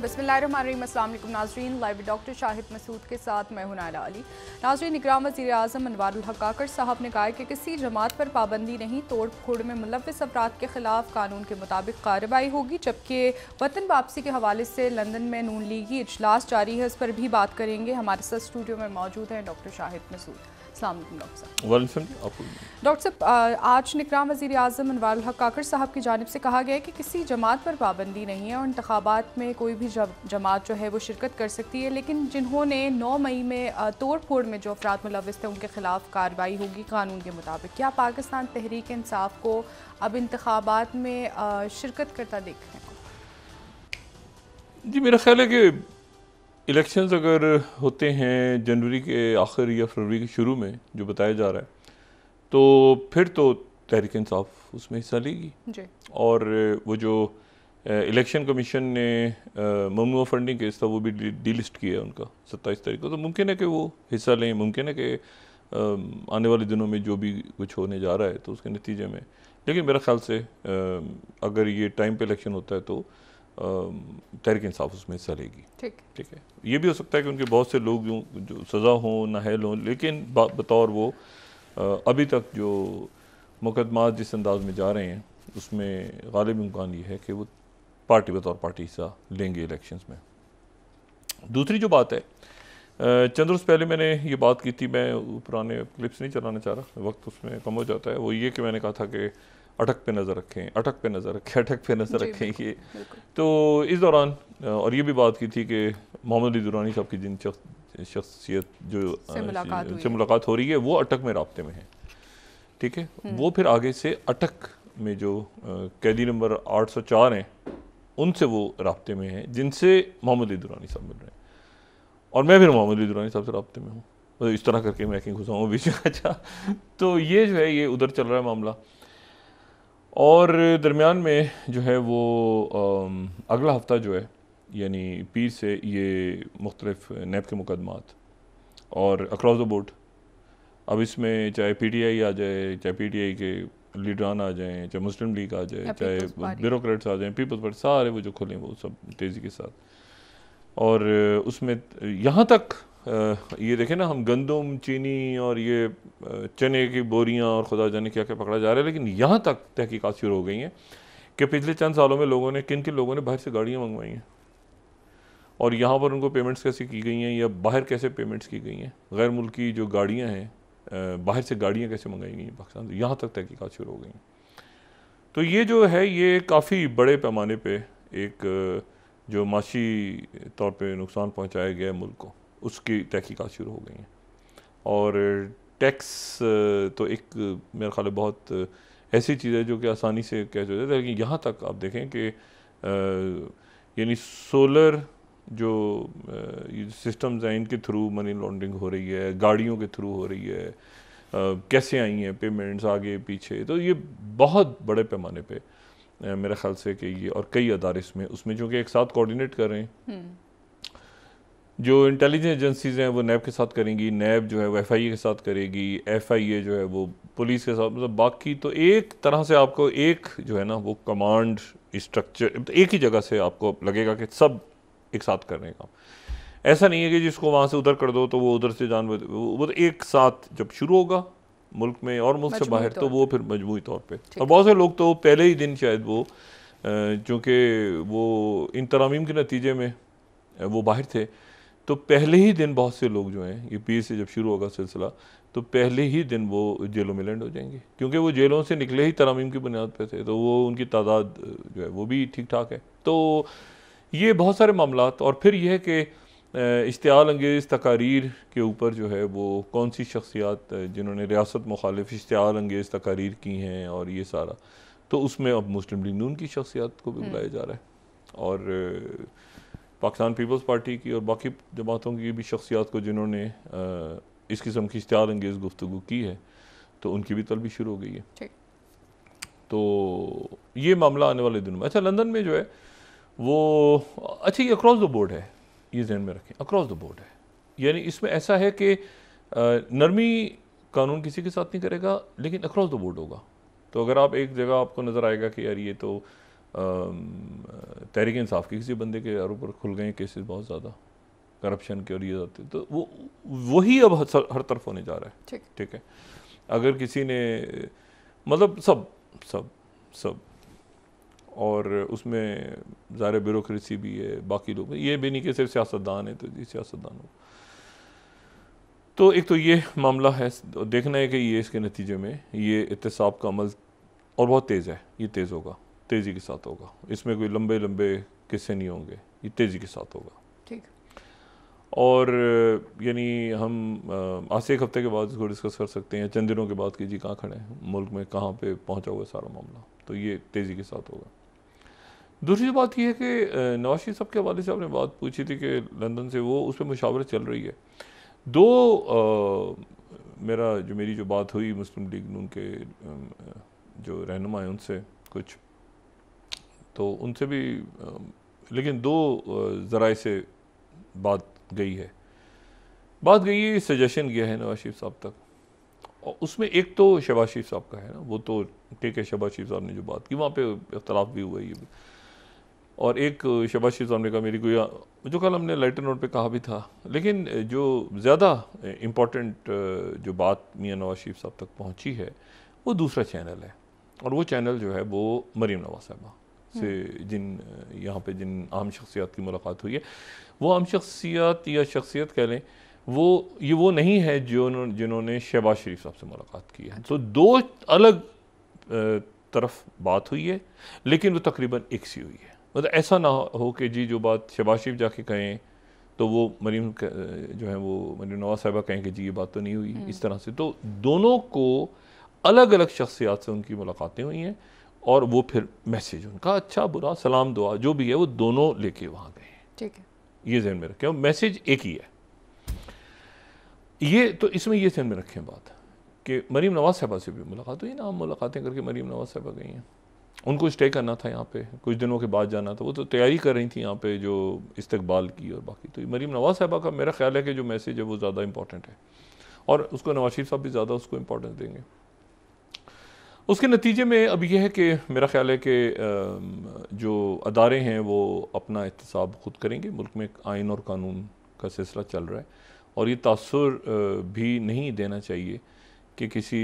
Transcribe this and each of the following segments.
बिस्मिल्लाहिर्रहमानिर्रहीम। अस्सलाम वालेकुम नाज़रीन, लाइव डॉक्टर शाहिद मसूद के साथ मैं हूं नायला अली। नाज़रीन, इकराम वज़ीर आज़म अनवारुल हक काकड़ साहब ने कहा है कि किसी जमात पर पाबंदी नहीं, तोड़ फोड़ में मुलव्विस अफराद के खिलाफ कानून के मुताबिक कार्रवाई होगी। जबकि वतन वापसी के हवाले से लंदन में नून लीगी इजलास जारी है, इस पर भी बात करेंगे। हमारे साथ स्टूडियो में मौजूद हैं डॉक्टर शाहिद मसूद। अस्सलाम वालेकुम डॉक्टर साहब। डॉक्टर साहब, आज इकराम वज़ीर आज़म अनवारुल हक काकड़ साहब की जानिब से कहा गया है कि किसी जमात पर पाबंदी नहीं है और इंतखाबात में कोई भी जमात जो है वो शिरकत कर सकती है, लेकिन जिन्होंने 9 मई में तोड़ फोड़ में जो अफराद मुलव्विस थे उनके खिलाफ कार्रवाई होगी कानून के मुताबिक। क्या पाकिस्तान तहरीक इंसाफ को अब इंतखाबात में शिरकत करता देख रहे हैं? जी, मेरा ख्याल है कि इलेक्शंस अगर होते हैं जनवरी के आखिर या फरवरी के शुरू में, जो बताया जा रहा है, तो फिर तो तहरीक इंसाफ उसमें हिस्सा लेगी जी। और वो जो इलेक्शन कमीशन ने ममनुआ फंडिंग केस था वो भी डीलिस्ट किया है उनका 27 तारीख को, तो मुमकिन है कि वो हिस्सा लें। मुमकिन है कि आने वाले दिनों में जो भी कुछ होने जा रहा है तो उसके नतीजे में, लेकिन मेरा ख्याल से अगर ये टाइम पे इलेक्शन होता है तो तहरीक इंसाफ उसमें हिस्सा लेगी। ठीक है। ये भी हो सकता है कि उनके बहुत से लोग जो सज़ा हों नाहल हों, लेकिन बतौर वो अभी तक जो मुकदमात जिस अंदाज में जा रहे हैं उसमें गालिब इम्कान ये है कि वो पार्टी बतौर पार्टी हिस्सा लेंगे इलेक्शंस में। दूसरी जो बात है, चंद रोज़ पहले मैंने ये बात की थी, मैं पुराने क्लिप्स नहीं चलाना चाह रहा, वक्त उसमें कम हो जाता है, वो ये कि मैंने कहा था कि अटक पे नज़र रखें, अटक पे नज़र रखें, अटक पे नज़र रखें। ये तो इस दौरान और ये भी बात की थी कि मोहम्मद अली दुरानी साहब की जिन शख्सियत जो से मुलाकात हो रही है वो अटक में राब्ते में है। ठीक है, वो फिर आगे से अटक में जो कैदी नंबर 804 हैं उनसे वो राब्ते में हैं जिनसे मोहम्मद अली दुरानी साहब मिल रहे हैं, और मैं फिर मोहम्मद अली दुरानी साहब से राब्ते में हूँ। तो इस तरह करके मैं कहीं घुसाऊँ बीच में। अच्छा, तो ये जो है ये उधर चल रहा है मामला, और दरमियान में जो है वो अगला हफ्ता जो है यानी पीर से ये मुख्तलिफ नैब के मुकदमात और अक्रॉस द बोर्ड, अब इसमें चाहे PTI आ जाए, चाहे PTI के लीडरान आ जाएं, चाहे मुस्लिम लीग आ जाए, चाहे ब्यूरोक्रेट्स आ जाएं, पीपल्स पार्टी, सारे वो जो खुले वो सब तेज़ी के साथ। और उसमें यहाँ तक ये देखें ना, हम गंदम, चीनी और ये चने की बोरियां और खुदा जाने क्या क्या पकड़ा जा रहा है, लेकिन यहाँ तक तहकीकात शुरू हो गई हैं कि पिछले चंद सालों में लोगों ने किन लोगों ने बाहर से गाड़ियाँ मंगवाई हैं और यहाँ पर उनको पेमेंट्स कैसे की गई हैं या बाहर कैसे पेमेंट्स की गई हैं, गैर मुल्की जो गाड़ियाँ हैं बाहर से गाड़ियाँ कैसे मंगाई गई हैं पाकिस्तान से, यहाँ तक तहकीकात शुरू हो गई हैं। तो ये जो है ये काफ़ी बड़े पैमाने पर एक जो माशी तौर पर नुकसान पहुँचाया गया है मुल्क को, उसकी तहकीकात शुरू हो गई हैं। और टैक्स तो एक मेरे ख्याल बहुत ऐसी चीज़ है जो कि आसानी से कह सकते हैं, लेकिन यहाँ तक आप देखें कि यानी सोलर जो सिस्टम्स हैं इनके थ्रू मनी लॉन्ड्रिंग हो रही है, गाड़ियों के थ्रू हो रही है, कैसे आई हैं पेमेंट्स आगे पीछे, तो ये बहुत बड़े पैमाने पे मेरे ख्याल से कि ये, और कई अदारे उसमें जो कि एक साथ कोऑर्डिनेट कर रहे हैं। जो इंटेलिजेंस एजेंसीज़ हैं वो नैब के साथ करेंगी, नैब जो है वो FIA के साथ करेगी, FIA जो है वो पुलिस के साथ, मतलब बाकी तो एक तरह से आपको एक जो है ना वो कमांड स्ट्रक्चर एक ही जगह से आपको लगेगा कि सब एक साथ कर रहे हैं काम। ऐसा नहीं है कि जिसको वहाँ से उधर कर दो तो वो उधर से वो तो एक साथ जब शुरू होगा मुल्क में और मुल्क से बाहर तो वो फिर मजमूई तौर पर, और बहुत से लोग तो पहले ही दिन शायद वो चूँकि वो इन तरामीम के नतीजे में वो बाहर थे, तो पहले ही दिन बहुत से लोग जो हैं ये पीर से जब शुरू होगा सिलसिला तो पहले ही दिन वो जेलों में लैंड हो जाएंगे, क्योंकि वो जेलों से निकले ही तरामीम की बुनियाद पे थे, तो वो उनकी तादाद जो है वो भी ठीक ठाक है। तो ये बहुत सारे मामलात, और फिर यह है कि इश्तियाल अंगेज़ तकारीर के ऊपर जो है वो कौन सी शख्सियात जिन्होंने रियासत मुखालिफ इश्तियाल अंगेज़ तकारीर की हैं और ये सारा, तो उसमें अब मुस्लिम लीग नून की शख्सियात को भी बुलाया जा रहा है, और पाकिस्तान पीपल्स पार्टी की और बाकी जमातों की भी शख्सियात को जिन्होंने इस किस्म की इश्तियाल अंगेज़ गुफ्तगू की है तो उनकी भी तलबी शुरू हो गई है। तो ये मामला आने वाले दिनों में, अच्छा लंदन में जो है वो, अच्छा ये अक्रॉस द बोर्ड है, ये जहन में रखें, अक्रॉस द बोर्ड है, यानी इसमें ऐसा है कि नरमी कानून किसी के साथ नहीं करेगा लेकिन अक्रॉस द बोर्ड होगा। तो अगर आप एक जगह आपको नज़र आएगा कि यार ये तो तहरीक इंसाफ के किसी बंदे के ऊपर खुल गए केसेस बहुत ज़्यादा करप्शन के और ये जाते, तो वो वही अब हर तरफ होने जा रहा है। ठीक है, अगर किसी ने मतलब सब सब सब और उसमें ज़ाहिर ब्यूरोक्रेसी भी है, बाकी लोग, ये भी नहीं कि सिर्फ सियासतदान है तो जी सियासतदान हो। तो एक तो ये मामला है, देखना है कि ये इसके नतीजे में ये एहतसाब का अमल और बहुत तेज़ है, ये तेज़ होगा, तेज़ी के साथ होगा, इसमें कोई लंबे लंबे किस्से नहीं होंगे, ये तेज़ी के साथ होगा। ठीक। और यानी हम आज से एक हफ्ते के बाद इसको डिस्कस कर सकते हैं, चंद दिनों के बाद कि जी कहाँ खड़े हैं, मुल्क में कहाँ पे पहुँचा हुआ सारा मामला, तो ये तेज़ी के साथ होगा। दूसरी बात यह है कि नवाज शरीफ साहब के हवाले से आपने बात पूछी थी कि लंदन से वो उस पर मुशावरत चल रही है। मेरी जो बात हुई मुस्लिम लीग नून के जो रहनुमा हैं उनसे कुछ, तो उनसे भी लेकिन दो ज़राए से बात गई है, सजेशन गया है नवाज शरीफ साहब तक, और उसमें एक तो शहबाज शरीफ साहब का है ना, वो तो ठीक है, शहबाज शरीफ साहब ने जो बात की वहाँ पे इख्तलाफ भी हुआ ये भी, और एक शहबाज शरीफ साहब ने कहा मेरी कोई, जो कल हमने लाइटर नोट पे कहा भी था, लेकिन जो ज़्यादा इम्पोर्टेंट जो बात मियां नवाज शरीफ साहब तक पहुँची है वो दूसरा चैनल है, और वो चैनल जो है वो मरीम नवाज साहबा से यहाँ पे जिन आम शख्सियत की मुलाकात हुई है, वो आम शख्सियत या शख्सियत कह लें, वो नहीं है जिन्होंने शहबाज शरीफ साहब से मुलाकात की है। तो दो अलग तरफ बात हुई है, लेकिन वो तकरीबन एक सी हुई है। मतलब ऐसा ना हो कि जी जो बात शहबाज शरीफ जाके कहें तो वो मरीम जो है वो मरीम नवाज साहबा कहें कि जी ये बात तो नहीं हुई, इस तरह से। तो दोनों को अलग अलग शख्सियात से उनकी मुलाकातें हुई हैं, और वो फिर मैसेज उनका अच्छा बुरा सलाम दुआ जो भी है वो दोनों लेके वहाँ गए हैं। ठीक है, ये ज़हन में रखें, मैसेज एक ही है ये, तो इसमें ये ध्यान में रखें बात कि मरीम नवाज साहबा से भी मुलाकात हुई ना, हम मुलाकातें करके मरीम नवाज साहबा गई हैं, उनको स्टे करना था यहाँ पे, कुछ दिनों के बाद जाना था, वो तो तैयारी कर रही थी यहाँ पे जो इस्तकबाल की और बाकी। तो मरीम नवाज साहबा का मेरा ख्याल है कि जो मैसेज है वो ज़्यादा इंपॉर्टेंट है, और उसको नवाज शरीफ साहब भी ज़्यादा उसको इम्पोर्टेंस देंगे। उसके नतीजे में अब यह है कि मेरा ख्याल है कि जो अदारे हैं वो अपना एहतसाब खुद करेंगे। मुल्क में आइन और कानून का सिलसिला चल रहा है, और ये तासुर भी नहीं देना चाहिए कि किसी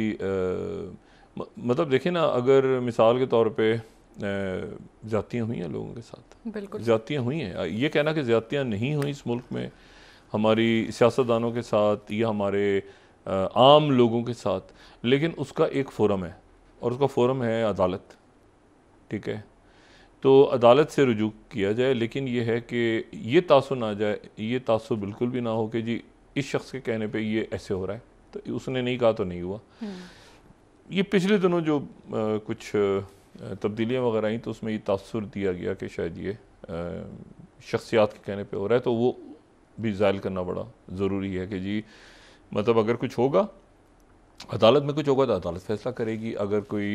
मतलब देखें ना, अगर मिसाल के तौर पे ज़्यादतियाँ हुई हैं लोगों के साथ, बिल्कुल ज़्यादतियाँ हुई हैं, ये कहना कि ज़्यादतियाँ नहीं हुई इस मुल्क में हमारी सियासतदानों के साथ या हमारे आम लोगों के साथ, लेकिन उसका एक फ़ोरम है, और उसका फ़ोरम है अदालत। ठीक है, तो अदालत से रुजू किया जाए, लेकिन ये है कि ये तासुर ना जाए, ये तासुर बिल्कुल भी ना हो कि जी इस शख्स के कहने पे ये ऐसे हो रहा है, तो उसने नहीं कहा तो नहीं हुआ। ये पिछले दिनों जो कुछ तब्दीलियाँ वगैरह आई, तो उसमें ये तासुर दिया गया कि शायद ये शख्सियात के कहने पे हो रहा है, तो वो भी ज़ायल करना बड़ा ज़रूरी है कि जी मतलब अगर कुछ होगा, अदालत में कुछ होगा तो अदालत फ़ैसला करेगी, अगर कोई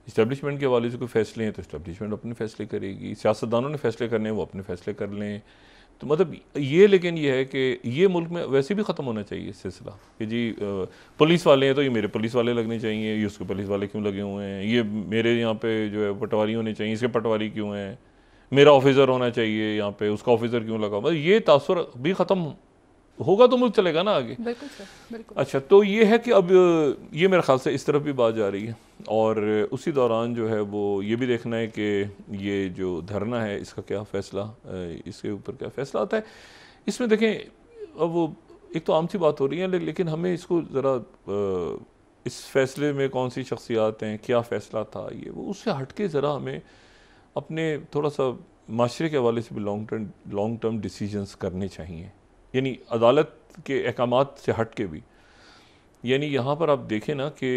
इस्टेब्लिशमेंट के हवाले से कोई फ़ैसले हैं तो इस्टेब्लिशमेंट अपने फ़ैसले करेगी, सियासतदानों ने फ़ैसले करने हैं वो अपने फ़ैसले कर लें। तो मतलब ये, लेकिन ये है कि ये मुल्क में वैसे भी ख़त्म होना चाहिए सिलसिला कि जी पुलिस वाले हैं तो ये मेरे पुलिस वाले लगने चाहिए, ये उसके पुलिस वाले क्यों लगे हुए हैं, ये मेरे यहाँ पे जो है पटवारी होने चाहिए, इसके पटवारी क्यों हैं, मेरा ऑफिसर होना चाहिए यहाँ पे, उसका ऑफिसर क्यों लगा। मतलब ये तासुर भी ख़त्म होगा तो मुल्क चलेगा ना आगे। बिल्कुल सर, बिल्कुल। अच्छा, तो ये है कि अब ये मेरे ख्याल से इस तरफ भी बात जा रही है, और उसी दौरान जो है वो ये भी देखना है कि ये जो धरना है इसका क्या फ़ैसला, इसके ऊपर क्या फ़ैसला आता है। इसमें देखें, अब वो एक तो आम सी बात हो रही है, लेकिन हमें इसको ज़रा इस फैसले में कौन सी शख्सियात हैं, क्या फ़ैसला था, ये वो उससे हट के ज़रा हमें अपने थोड़ा सा माशरे के हवाले से भी लॉन्ग टर्म डिसीजंस करने चाहिए, यानी अदालत के अहकामात से हट के भी। यानी यहाँ पर आप देखें ना कि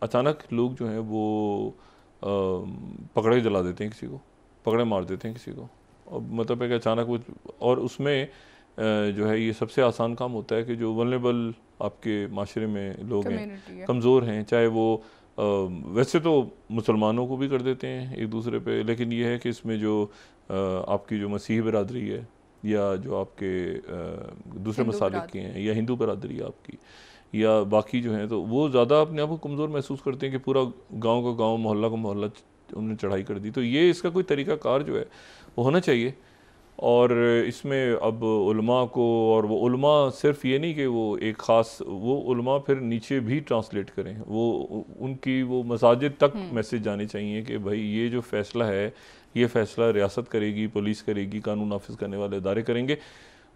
अचानक लोग जो हैं वो पकड़े जला देते हैं किसी को, पकड़े मार देते हैं किसी को, और मतलब है कि अचानक वो, और उसमें जो है ये सबसे आसान काम होता है कि जो वल्नरेबल आपके माशरे में लोग हैं, कमज़ोर हैं, चाहे वो वैसे तो मुसलमानों को भी कर देते हैं एक दूसरे पे, लेकिन ये है कि इसमें जो आपकी जो मसीह बरादरी है या जो आपके दूसरे मसालिक के हैं या हिंदू बरादरी आपकी या बाकी जो हैं, तो वो ज़्यादा अपने आप को कमज़ोर महसूस करते हैं कि पूरा गांव का गांव, मोहल्ला का मोहल्ला उन्होंने चढ़ाई कर दी। तो ये इसका कोई तरीक़ाकार जो है वो होना चाहिए। और इसमें अब उलमा को, और वो उलमा सिर्फ ये नहीं कि वो एक ख़ास, वो उलमा फिर नीचे भी ट्रांसलेट करें, वो उनकी वो मसाजिद तक मैसेज जाने चाहिए कि भाई ये जो फ़ैसला है, ये फ़ैसला रियासत करेगी, पुलिस करेगी, कानून नाफिज करने वाले इदारे करेंगे,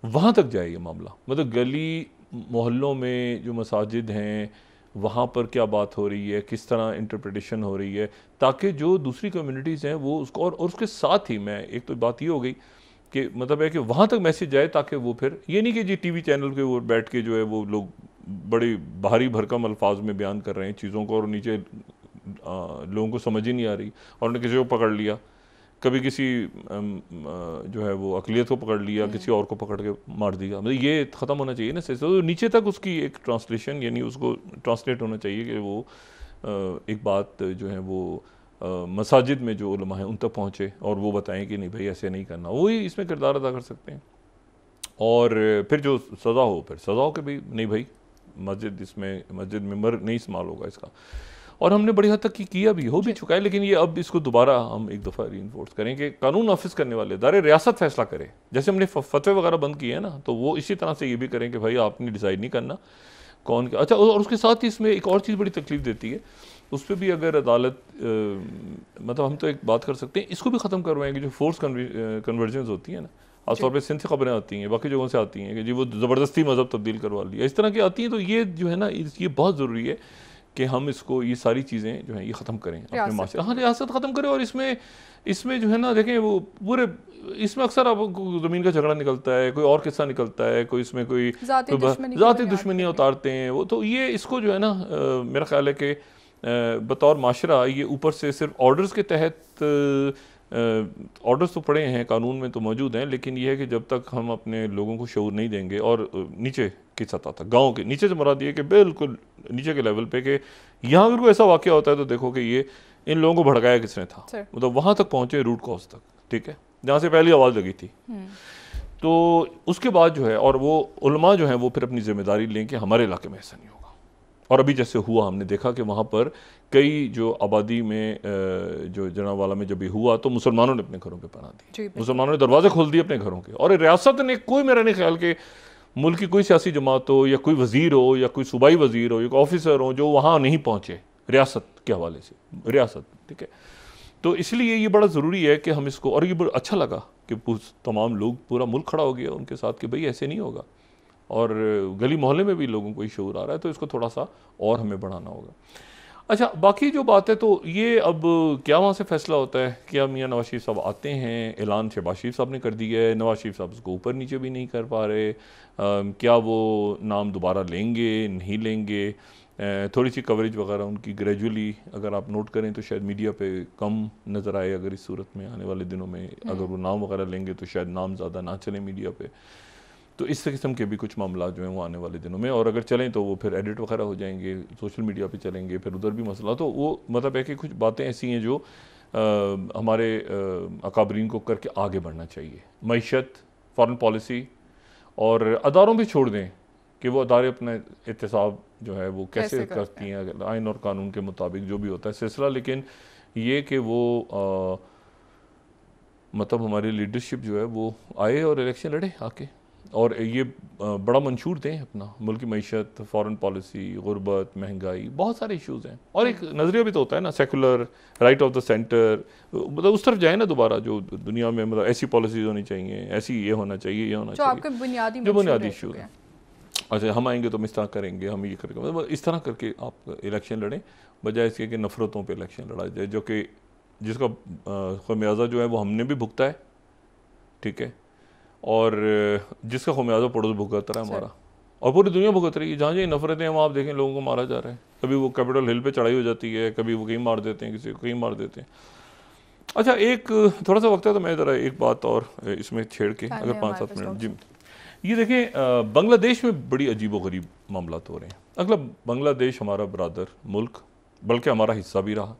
वहाँ तक जाए ये मामला। मतलब गली मोहल्लों में जो मसाजिद हैं वहाँ पर क्या बात हो रही है, किस तरह इंटरप्रिटेशन हो रही है, ताकि जो दूसरी कम्युनिटीज़ हैं वो उसको, और उसके साथ ही मैं एक तो बात ये हो गई कि मतलब है कि वहाँ तक मैसेज जाए, ताकि वो फिर ये नहीं कि जी टीवी चैनल के वो बैठ के जो है वो लोग बड़ी भारी भरकम अल्फाज में बयान कर रहे हैं चीज़ों को, और नीचे लोगों को समझ ही नहीं आ रही, और उन्होंने किसी को पकड़ लिया, कभी किसी जो है वो अक़लियत को पकड़ लिया, किसी और को पकड़ के मार दिया। मतलब ये ख़त्म होना चाहिए ना, तो नीचे तक उसकी एक ट्रांसलेशन, यानी उसको ट्रांसलेट होना चाहिए कि वो एक बात जो है वो मसाजिद में जो उलमा हैं उन तक पहुँचे, और वो बताएं कि नहीं भाई ऐसे नहीं करना। वही इसमें किरदार अदा कर सकते हैं। और फिर जो सज़ा हो, फिर सज़ा हो कि भाई नहीं भाई मस्जिद, इसमें मस्जिद में मर नहीं इस्तेमाल होगा इसका। और हमने बड़ी हद तक किया भी, हो भी चुका है, लेकिन ये अब इसको दोबारा हम एक दफ़ा रीइंफोर्स करें कि कानून नाफिज करने वाले इदारे, रियासत फैसला करे। जैसे हमने फतवे वगैरह बंद किए हैं ना, तो वो इसी तरह से ये भी करें कि भाई आपने डिसाइड नहीं करना कौन। अच्छा, और उसके साथ ही इसमें एक और चीज़ बड़ी तकलीफ देती है, उस पर भी अगर अदालत मतलब हम तो एक बात कर सकते हैं, इसको भी ख़त्म करवाएंगे जो फोर्स कन्वर्जन्स होती हैं ना, खासतौर पर सिंध से खबरें आती हैं, बाकी जगहों से आती हैं कि जी वो ज़बरदस्ती मज़हब तब्दील करवा लिया, इस तरह की आती हैं। तो ये जो है ना, ये बहुत ज़रूरी है कि हम इसको, ये सारी चीज़ें जो हैं ये ख़त्म करें अपने माशरे। हाँ, रियासत ख़त्म करें। और इसमें जो है ना, देखें वो पूरे, इसमें अक्सर आपको ज़मीन का झगड़ा निकलता है, कोई और किस्सा निकलता है, कोई इसमें कोई ज़ाती दुश्मनियाँ उतारते हैं वो। तो ये इसको जो है ना, मेरा ख्याल है कि बतौर माशरा ये ऊपर से सिर्फ ऑर्डर्स के तहत, ऑर्डर्स तो पड़े हैं, कानून में तो मौजूद हैं, लेकिन यह है कि जब तक हम अपने लोगों को शऊर नहीं देंगे, और नीचे की सतह तक, गाँव के नीचे से मुराद ये कि बिल्कुल नीचे के लेवल पे, कि यहाँ अगर कोई ऐसा वाक़या होता है तो देखो कि ये इन लोगों को भड़काया किसने था, मतलब वहाँ तक पहुँचे, रूट कॉज तक, ठीक है, जहाँ से पहली आवाज़ लगी थी। तो उसके बाद जो है, और वो उलमा जो हैं वो फिर अपनी जिम्मेदारी लें कि हमारे इलाके में ऐसा नहीं होगा। और अभी जैसे हुआ, हमने देखा कि वहाँ पर कई जो आबादी में जो जनावाला में जब भी हुआ, तो मुसलमानों ने अपने घरों पे पनाह दी, मुसलमानों ने दरवाजे खोल दिए अपने घरों के। और रियासत ने कोई, मेरा नहीं ख्याल कि मुल्क की कोई सियासी जमात हो, या कोई वज़ीर हो, या कोई सूबाई वज़ीर हो, या कोई ऑफिसर हो, जो वहाँ नहीं पहुँचे रियासत के हवाले से, रियासत, ठीक है। तो इसलिए ये बड़ा ज़रूरी है कि हम इसको, और ये बड़ा अच्छा लगा कि तमाम लोग, पूरा मुल्क खड़ा हो गया उनके साथ कि भाई ऐसे नहीं होगा, और गली मोहल्ले में भी लोगों को ये शऊर आ रहा है, तो इसको थोड़ा सा और हमें बढ़ाना होगा। अच्छा, बाकी जो बात है, तो ये अब क्या वहाँ से फैसला होता है, क्या मियाँ नवाज शरीफ साहब आते हैं, ऐलान शहबाज शरीफ साहब ने कर दिया है, नवाज शरीफ साहब उसको ऊपर नीचे भी नहीं कर पा रहे, क्या वो नाम दोबारा लेंगे, नहीं लेंगे, थोड़ी सी कवरेज वगैरह उनकी ग्रेजुअली अगर आप नोट करें तो शायद मीडिया पे कम नज़र आए, अगर इस सूरत में आने वाले दिनों में अगर वो नाम वगैरह लेंगे तो शायद नाम ज़्यादा ना चले मीडिया पे। तो इस किस्म के भी कुछ मामला जो हैं वो आने वाले दिनों में, और अगर चलें तो वो फिर एडिट वगैरह हो जाएंगे, सोशल मीडिया पे चलेंगे, फिर उधर भी मसला। तो वो मतलब है कि कुछ बातें ऐसी हैं जो हमारे अकाबरीन को करके आगे बढ़ना चाहिए। मईशत, फॉरेन पॉलिसी, और अदारों भी छोड़ दें कि वो अदारे अपना एहतसाब जो है वो कैसे करती हैं आइन और कानून के मुताबिक, जो भी होता है सिलसिला। लेकिन ये कि वो मतलब हमारी लीडरशिप जो है वो आए और इलेक्शन लड़े आके, और ये बड़ा मंशूर दें अपना, मुल्क की मईशत, फॉरेन पॉलिसी, गुर्बत, महंगाई, बहुत सारे इश्यूज़ हैं। और एक नज़रिया भी तो होता है ना, secular, right of the centre, मतलब उस तरफ जाए ना दोबारा, जो दुनिया में मतलब ऐसी पॉलिसीज़ होनी चाहिए, ऐसी ये होना चाहिए, ये होना चाहिए, जो बुनियादी इशूज़ हैं। अच्छा, हम आएंगे तो हम इस तरह करेंगे, हम ये करेंगे, मतलब इस तरह करके आप इलेक्शन लड़ें, बजाय इसके कि नफ़रतों पे इलेक्शन लड़ा जाए, जो कि जिसका खमियाजा जो है वो हमने भी भुगता है, ठीक है, और जिसका खमियाजा पड़ोस भुगत रहा है हमारा, और पूरी दुनिया भुगत रही है। जहाँ जहाँ नफ़रतें हैं वहाँ आप देखें लोगों को मारा जा रहा है, कभी वो कैपिटल हिल पे चढ़ाई हो जाती है, कभी वो कहीं मार देते हैं, किसी को कहीं मार देते हैं। अच्छा, एक थोड़ा सा वक्त है तो मैं ज़रा एक बात और इसमें छेड़ के, अगर 5-7 मिनट। जी, ये देखें, बांग्लादेश में बड़ी अजीब व गरीब मामला हो रहे हैं। अगला बांग्लादेश हमारा बरादर मुल्क, बल्कि हमारा हिस्सा भी रहा,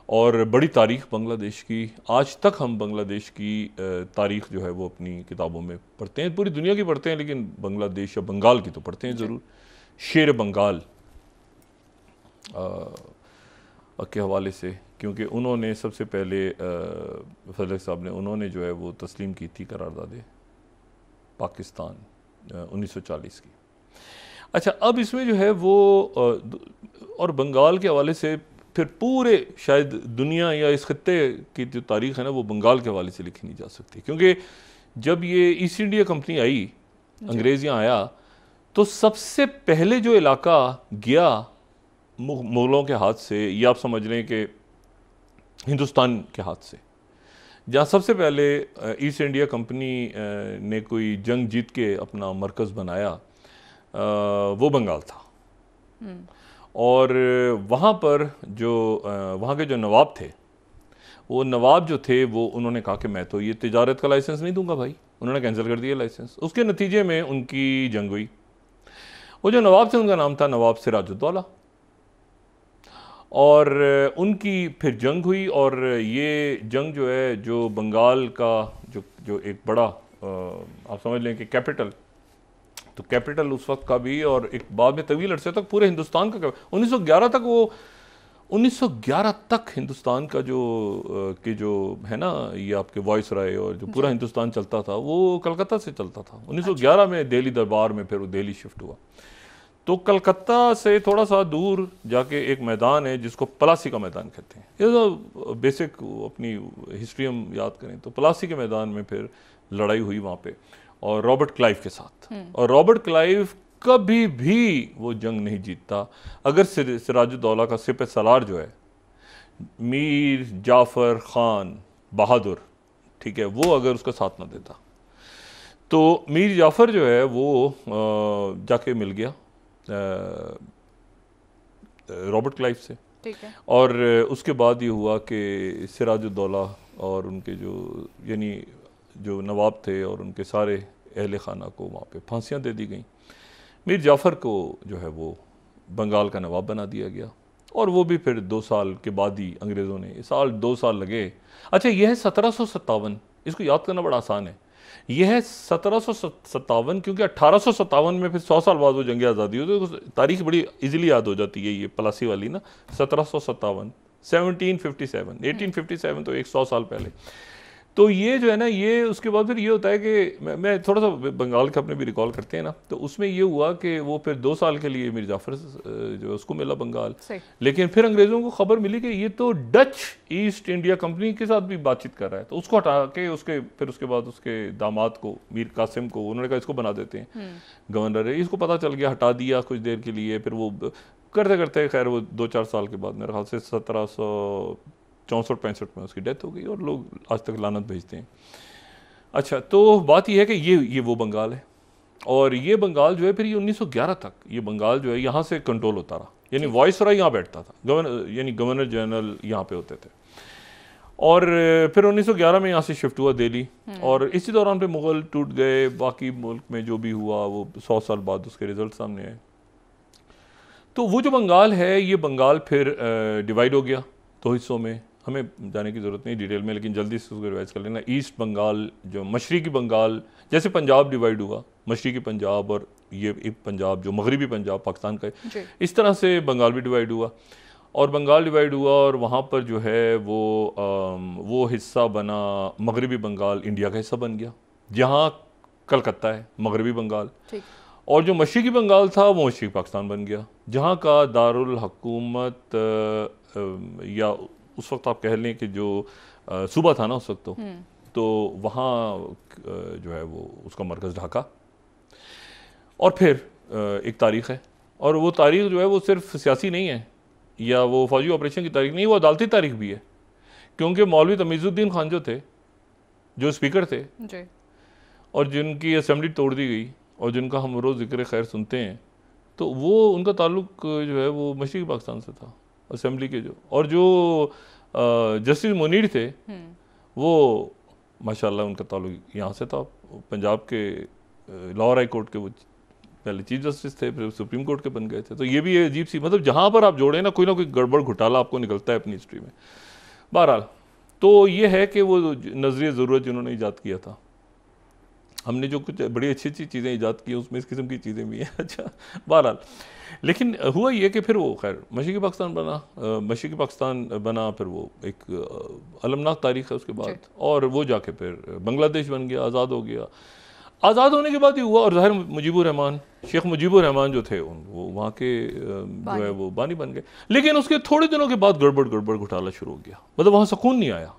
और बड़ी तारीख़ बांग्लादेश की, आज तक हम बांग्लादेश की तारीख़ जो है वो अपनी किताबों में पढ़ते हैं, पूरी दुनिया की पढ़ते हैं, लेकिन बांग्लादेश या बंगाल की तो पढ़ते हैं ज़रूर। शेर बंगाल, के हवाले से, क्योंकि उन्होंने सबसे पहले फजल साहब ने उन्होंने जो है वो तस्लीम की थी करारदाद पाकिस्तान 1940 की। अच्छा, अब इसमें जो है वो और बंगाल के हवाले से फिर पूरे शायद दुनिया या इस खत्ते की जो तारीख़ है ना वो बंगाल के हवाले से लिखी नहीं जा सकती, क्योंकि जब ये ईस्ट इंडिया कंपनी आई, अंग्रेज़ यहाँ आया, तो सबसे पहले जो इलाका गया मुग़लों के हाथ से, या आप समझ लें कि हिंदुस्तान के हाथ से, जहाँ सबसे पहले ईस्ट इंडिया कंपनी ने कोई जंग जीत के अपना मरकज़ बनाया, वो बंगाल था। और वहाँ पर जो वहाँ के जो नवाब थे, वो नवाब जो थे वो उन्होंने कहा कि मैं तो ये तिजारत का लाइसेंस नहीं दूंगा भाई, उन्होंने कैंसिल कर दिया लाइसेंस। उसके नतीजे में उनकी जंग हुई। वो जो नवाब थे उनका नाम था नवाब सिराजुद्दौला, और उनकी फिर जंग हुई। और ये जंग जो है जो बंगाल का जो एक बड़ा आप समझ लें कि कैपिटल, तो कैपिटल उस वक्त का भी और एक बाद में तवील अरसे तक पूरे हिंदुस्तान का 1911 तक, वो 1911 तक हिंदुस्तान का जो है ना ये आपके वॉइस राय और जो पूरा हिंदुस्तान चलता था वो कलकत्ता से चलता था। 1911 में दिल्ली दरबार में फिर वो दिल्ली शिफ्ट हुआ। तो कलकत्ता से थोड़ा सा दूर जाके एक मैदान है जिसको प्लासी का मैदान कहते हैं। ये तो बेसिक अपनी हिस्ट्री हम याद करें तो प्लासी के मैदान में फिर लड़ाई हुई वहाँ पे, और रॉबर्ट क्लाइव के साथ। और रॉबर्ट क्लाइव कभी भी वो जंग नहीं जीतता अगर सिराजुद्दौला का सिपह सलार जो है मीर जाफ़र खान बहादुर, ठीक है, वो अगर उसका साथ ना देता। तो मीर जाफ़र जो है वो जाके मिल गया रॉबर्ट क्लाइव से, ठीक है। और उसके बाद ये हुआ कि सिराजुद्दौला और उनके यानी जो नवाब थे और उनके सारे अहले खाना को वहाँ पे फांसियाँ दे दी गई। मीर जाफ़र को जो है वो बंगाल का नवाब बना दिया गया, और वो भी फिर 2 साल के बाद ही अंग्रेज़ों ने 2 साल लगे। अच्छा, यह है 1757, इसको याद करना बड़ा आसान है। यह है 1757 क्योंकि 1857 में फिर 100 साल बाद वो जंग आज़ादी हुई, तो तारीख बड़ी इजीली याद हो जाती है ये प्लासी वाली ना। 1757, 1757, 1857 तो 100 साल पहले। तो ये जो है ना, ये उसके बाद फिर ये होता है कि मैं थोड़ा सा बंगाल का अपने भी रिकॉल करते हैं ना, तो उसमें ये हुआ कि वो फिर 2 साल के लिए मीर जाफ़र जो उसको मिला बंगाल। लेकिन फिर अंग्रेज़ों को खबर मिली कि ये तो डच ईस्ट इंडिया कंपनी के साथ भी बातचीत कर रहा है, तो उसको हटा के उसके बाद उसके दामाद को मीर कासिम को उन्होंने कहा इसको बना देते हैं गवर्नर है। इसको पता चल गया, हटा दिया कुछ देर के लिए। फिर वो करते करते खैर वो 2-4 साल के बाद मेरे ख्याल से 1764-65 में उसकी डेथ हो गई, और लोग आज तक लानत भेजते हैं। अच्छा, तो बात यह है कि ये वो बंगाल है, और ये बंगाल जो है फिर ये 1911 तक ये बंगाल जो है यहाँ से कंट्रोल होता रहा, यानी वॉइस रॉय यहाँ बैठता था, गवर्नर जनरल यहाँ पे होते थे। और फिर 1911 में यहाँ से शिफ्ट हुआ दिल्ली, और इसी दौरान पे मुग़ल टूट गए। बाकी मुल्क में जो भी हुआ वो 100 साल बाद उसके रिजल्ट सामने आए। तो वो जो बंगाल है, ये बंगाल फिर डिवाइड हो गया 2 हिस्सों में। हमें जाने की ज़रूरत नहीं डिटेल में, लेकिन जल्दी से उसको रिवाइज कर लेना। ईस्ट बंगाल जो मशरक़ी बंगाल, जैसे पंजाब डिवाइड हुआ, मशरक़ी पंजाब और ये एक पंजाब जो मगरबी पंजाब पाकिस्तान का है, इस तरह से बंगाल भी डिवाइड हुआ। और बंगाल डिवाइड हुआ और वहाँ पर जो है वो हिस्सा बना, मगरबी बंगाल इंडिया का हिस्सा बन गया, जहाँ कलकत्ता है मगरबी बंगाल। और जो मशरक़ी बंगाल था वो मशरक़ी पाकिस्तान बन गया, जहाँ का दारुल हुकूमत या उस वक्त आप कह लें कि जो सूबा था ना उस वक्त, तो वहाँ जो है वो उसका मरकज़ ढाका। और फिर एक तारीख़ है, और वो तारीख़ जो है वो सिर्फ सियासी नहीं है या वो फौजी ऑपरेशन की तारीख़ नहीं, वो अदालती तारीख़ भी है। क्योंकि मौलवी तमीज़ुद्दीन खान जो थे, जो स्पीकर थे और जिनकी असेंबली तोड़ दी गई और जिनका हम रोज़ ज़िक्र खैर सुनते हैं, तो वो उनका ताल्लुक़ जो है वो मशरक़ी पाकिस्तान से था असेंबली के और जो जस्टिस मुनीर थे वो माशाल्लाह उनका ताल्लुक़ यहाँ से था, पंजाब के लाहौर हाई कोर्ट के वो पहले चीफ जस्टिस थे, फिर सुप्रीम कोर्ट के बन गए थे। तो ये भी अजीब सी, मतलब जहाँ पर आप जोड़े ना कोई गड़बड़ घोटाला आपको निकलता है अपनी हिस्ट्री में। बहरहाल तो ये है कि वो नज़रिया ज़रूरत जिन्होंने ईजाद किया था, हमने जो कुछ बड़ी अच्छी अच्छी चीज़ें ईजाद की उसमें इस किस्म की चीज़ें भी हैं। अच्छा, बहरहाल लेकिन हुआ ये कि फिर वो खैर मशरक़ी पाकिस्तान बना, मशरक़ी पाकिस्तान बना, फिर वो एक अलमनाक तारीख़ है उसके बाद, और वो जाके फिर बांग्लादेश बन गया, आज़ाद हो गया। आज़ाद होने के बाद ही हुआ, और ज़ाहिर मुजीबुर रहमान, शेख मुजीबुर रहमान जो थे वो वहाँ के जो है वो बानी बन गए। लेकिन उसके थोड़े दिनों के बाद गड़बड़ घोटाला शुरू हो गया, मतलब वहाँ सुकून नहीं आया।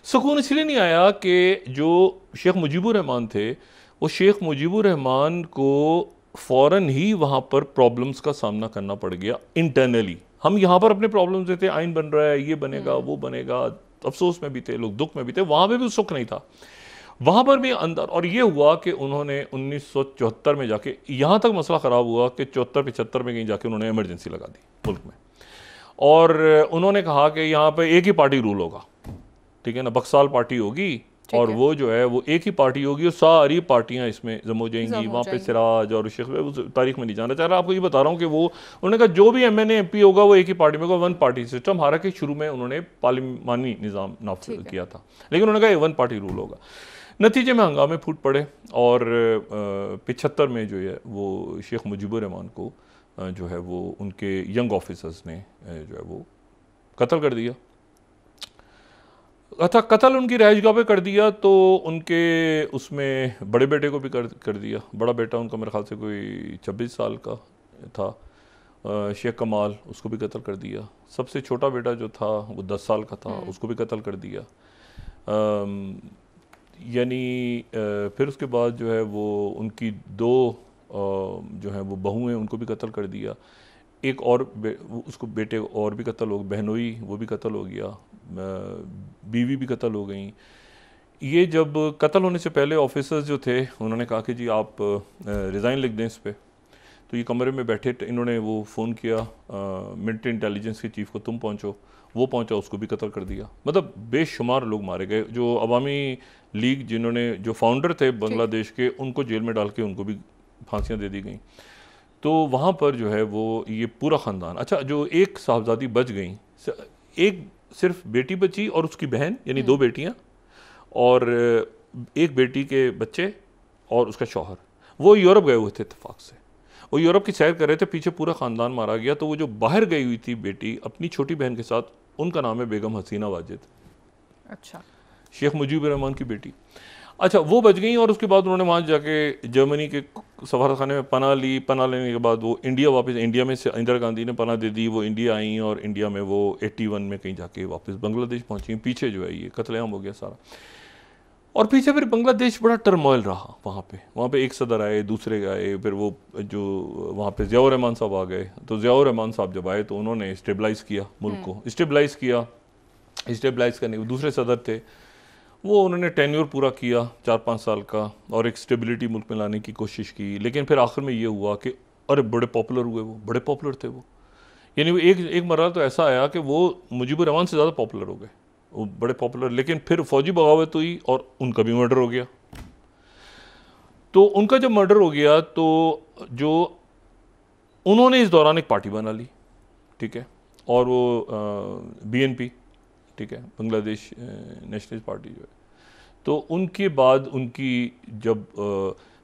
सुकून इसलिए नहीं आया कि जो शेख मुजीबुर रहमान थे, वो शेख मुजीबुर रहमान को फ़ौरन ही वहाँ पर प्रॉब्लम्स का सामना करना पड़ गया इंटरनली। हम यहाँ पर अपने प्रॉब्लम्स देते, आइन बन रहा है, ये बनेगा, वो बनेगा, अफसोस में भी थे लोग, दुख में भी थे, वहाँ पे भी सुख नहीं था, वहाँ पर भी अंदर। और ये हुआ कि उन्होंने 1974 में जाके, यहाँ तक मसला ख़राब हुआ कि 74-75 में कहीं जाके उन्होंने इमरजेंसी लगा दी मुल्क में, और उन्होंने कहा कि यहाँ पर एक ही पार्टी रूल होगा, ठीक है ना, बक्साल पार्टी होगी, और वो जो है वो एक ही पार्टी होगी, और सारी पार्टियां इसमें जम हो जाएंगी। वहाँ पे सिराज और शेख, उस तारीख में नहीं जाना चाह रहा, आपको ये बता रहा हूँ कि वो उन्होंने कहा जो भी MNA MP होगा वो एक ही पार्टी में होगा, वन पार्टी सिस्टम। हालांकि शुरू में उन्होंने पार्लिमानी निज़ाम नाफिज किया था, लेकिन उन्होंने कहा वन पार्टी रूल होगा। नतीजे में हंगामे फूट पड़े, और 75 में जो है वो शेख मुजीबुर रहमान को जो है वो उनके यंग ऑफिसर्स ने जो है वो कत्ल कर दिया। अच्छा, कत्ल उनकी रहायशगाह पे कर दिया, तो उनके उसमें बड़े बेटे को भी कर दिया। बड़ा बेटा उनका मेरे ख्याल से कोई 26 साल का था, शेख कमाल, उसको भी कत्ल कर दिया। सबसे छोटा बेटा जो था वो 10 साल का था, उसको भी कत्ल कर दिया। यानी फिर उसके बाद जो है वो उनकी दो जो है वो बहुएं, उनको भी कत्ल कर दिया। एक और उसको बेटे और भी कत्ल हो, बहनोई वो भी कत्ल हो गया, बीवी भी कत्ल हो गई। ये जब कत्ल होने से पहले ऑफिसर्स जो थे उन्होंने कहा कि जी आप रिज़ाइन लिख दें इस पर, तो ये कमरे में बैठे, इन्होंने वो फ़ोन किया मिलिट्री इंटेलिजेंस के चीफ़ को, तुम पहुंचो, वो पहुंचा, उसको भी कत्ल कर दिया। मतलब बेशुमार लोग मारे गए। जो अवामी लीग जिन्होंने, जो फाउंडर थे बांग्लादेश के, उनको जेल में डाल के उनको भी फांसियाँ दे दी गई। तो वहाँ पर जो है वो ये पूरा ख़ानदान, अच्छा जो एक साहबजादी बच गई, एक सिर्फ बेटी बची और उसकी बहन, यानी 2 बेटियाँ और एक बेटी के बच्चे और उसका शौहर, वो यूरोप गए हुए थे इत्तेफाक से। वो यूरोप की सैर कर रहे थे, पीछे पूरा ख़ानदान मारा गया। तो वो जो बाहर गई हुई थी बेटी अपनी छोटी बहन के साथ, उनका नाम है बेगम हसीना वाजिद, अच्छा, शेख मुजीबुर रहमान की बेटी। अच्छा, वो बच गई, और उसके बाद उन्होंने वहाँ जाके जर्मनी के सफारत खाने में पनाह ली। पनाह लेने के बाद वो इंडिया वापस, इंडिया में से इंदिरा गांधी ने पनाह दे दी, वो इंडिया आई, और इंडिया में वो 81 में कहीं जाके वापस बांग्लादेश पहुँची। पीछे जो है ये कत्लेआम हो गया सारा, और पीछे फिर बांग्लादेश बड़ा टर्मोइल रहा वहाँ पे एक सदर आए, दूसरे आए, फिर वो जो वहाँ पे ज़ियाउर रहमान साहब आ गए। तो ज़ियाउर रहमान साहब जब आए तो उन्होंने स्टेबलाइज़ किया मुल्क को, स्टेबलाइज़ किया। स्टेबलाइज़ करने के दूसरे सदर थे, वो उन्होंने टेन्योर पूरा किया 4-5 साल का, और एक स्टेबिलिटी मुल्क में लाने की कोशिश की। लेकिन फिर आखिर में ये हुआ कि अरे बड़े पॉपुलर हुए, वो बड़े पॉपुलर थे वो, यानी वो एक मरला तो ऐसा आया कि वो मुजीबुर रहमान से ज़्यादा पॉपुलर हो गए, वो बड़े पॉपुलर। लेकिन फिर फौजी बगावत हुई और उनका भी मर्डर हो गया। तो उनका जब मर्डर हो गया तो जो उन्होंने इस दौरान एक पार्टी बना ली, ठीक है, और वो BNP, ठीक है, बांग्लादेश नेशनलिस्ट पार्टी जो है। तो उनके बाद उनकी जब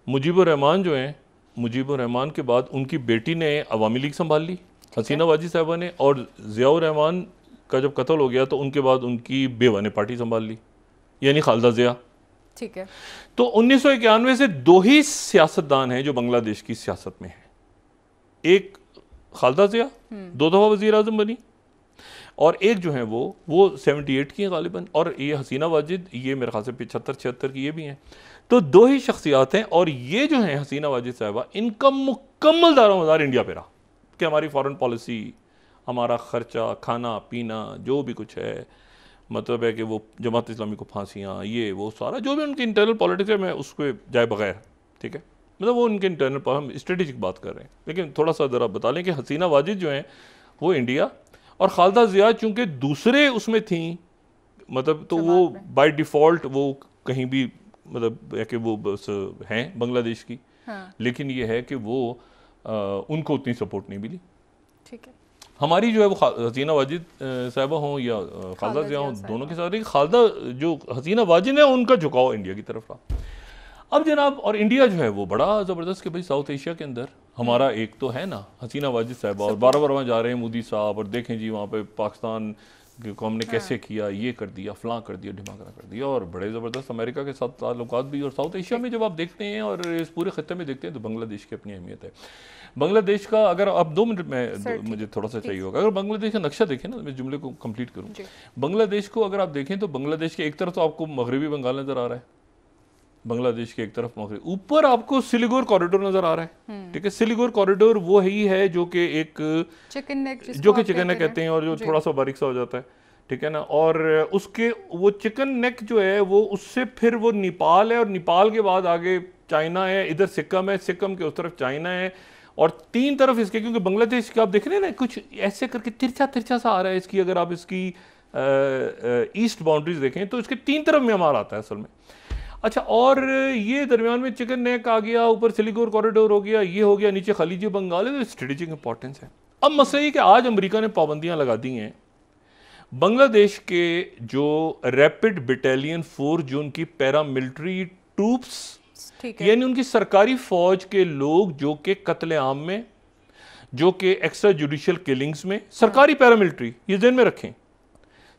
मुजीबुर रहमान जो हैं, मुजीबुर रहमान के बाद उनकी बेटी ने अवामी लीग संभाल ली, हसीना वाजिद साहबा ने, और ज़ियाउर रहमान का जब कत्ल हो गया तो उनके बाद उनकी बेवा ने पार्टी संभाल ली, यानी खालिदा ज़िया, ठीक है। तो 1991 से 2 ही सियासतदान हैं जो बांग्लादेश की सियासत में हैं। एक खालिदा ज़िया 2 दफ़ा वज़ीर आज़म बनी, और एक जो है वो 78 की हैं गालिबन, और ये हसीना वाजिद, ये मेरे ख्याल से 75-76 की ये भी हैं। तो 2 ही शख्सियात हैं, और ये जो हैं हसीना वाजिद साहबा, इनका मुकम्मल दारोमदार इंडिया पे रहा कि हमारी फॉरेन पॉलिसी, हमारा खर्चा, खाना पीना, जो भी कुछ है, मतलब है कि वो जमात इस्लामी को फांसियाँ, ये वो सारा जो भी उनकी इंटरनल पॉलिटिक्स है, मैं उसको जाए बगैर, ठीक है, मतलब वो उनके इंटरनल पर हम स्ट्रेटेजिक बात कर रहे हैं। लेकिन थोड़ा सा ज़रा बता लें कि हसीना वाजिद जो हैं वो इंडिया, और खालिदा ज़िया चूँकि दूसरे उसमें थी, मतलब तो वो बाय डिफ़ॉल्ट वो कहीं भी, मतलब है कि वो बस हैं बांग्लादेश की, हाँ। लेकिन ये है कि वो उनको उतनी सपोर्ट नहीं मिली, ठीक है। हमारी जो है वो हसीना वाजिद साहिबा हों या खालिदा ज़िया हों, दोनों के साथ। खालिदा जो हसीना वाजिद है उनका झुकाव इंडिया की तरफ रहा। अब जनाब, और इंडिया जो है वो बड़ा ज़बरदस्त कि भाई साउथ एशिया के अंदर हमारा एक तो है ना हसीना वाजिद साहबा, और बार बार वहाँ जा रहे हैं मोदी साहब, और देखें जी वहाँ पे पाकिस्तान को हमने कैसे किया, ये कर दिया, फलां कर दिया, ढिमाकरा कर दिया, और बड़े ज़बरदस्त अमेरिका के साथ ताल्लुकात भी। और साउथ एशिया में जब आप देखते हैं और इस पूरे खत्ते में देखते हैं तो बांग्लादेश की अपनी अहमियत है। बांग्लादेश का अगर आप 2 मिनट में मुझे थोड़ा सा चाहिए होगा, अगर बांग्लादेश का नक्शा देखें ना, मैं जुमले को कंप्लीट करूँ, बांग्लादेश को अगर आप देखें तो बांग्लादेश के एक तरफ तो आपको मगरबी बंगाल नज़र आ रहा है, बांग्लादेश के एक तरफ मगरब, ऊपर आपको सिलीगुर कॉरिडोर नज़र आ रहा है, ठीक है। सिलीगुर कॉरिडोर वो ही है जो कि एक चिकन नेक, जो कि चिकन नेक कहते हैं, और जो थोड़ा सा बारीक सा हो जाता है, ठीक है ना। और उसके वो चिकन नेक जो है वो उससे फिर वो नेपाल है, और नेपाल के बाद आगे चाइना है, इधर सिक्किम है, सिक्किम के उस तरफ चाइना है, और 3 तरफ इसके, क्योंकि बांग्लादेश का आप देख रहे हैं ना कुछ ऐसे करके तिरछा तिरछा सा आ रहा है इसकी, अगर आप इसकी ईस्ट बाउंड्रीज देखें तो इसके 3 तरफ म्यांमार आता है असल में। अच्छा, और ये दरमियान में चिकन नेक आ गया, ऊपर सिलीगुर कॉरिडोर हो गया, ये हो गया, नीचे खलीज बंगाल है, तो स्ट्रेटेजिक इंपॉर्टेंस है। अब मसला ये कि आज अमेरिका ने पाबंदियां लगा दी हैं बांग्लादेश के जो रैपिड बटालियन 4 जो उनकी पैरामिलिट्री ट्रूप्स, यानी उनकी सरकारी फौज के लोग जो कि कत्लेआम में, जो कि एक्स्ट्रा जुडिशियल किलिंग्स में, सरकारी पैरामिलिट्री, ये ध्यान में रखें,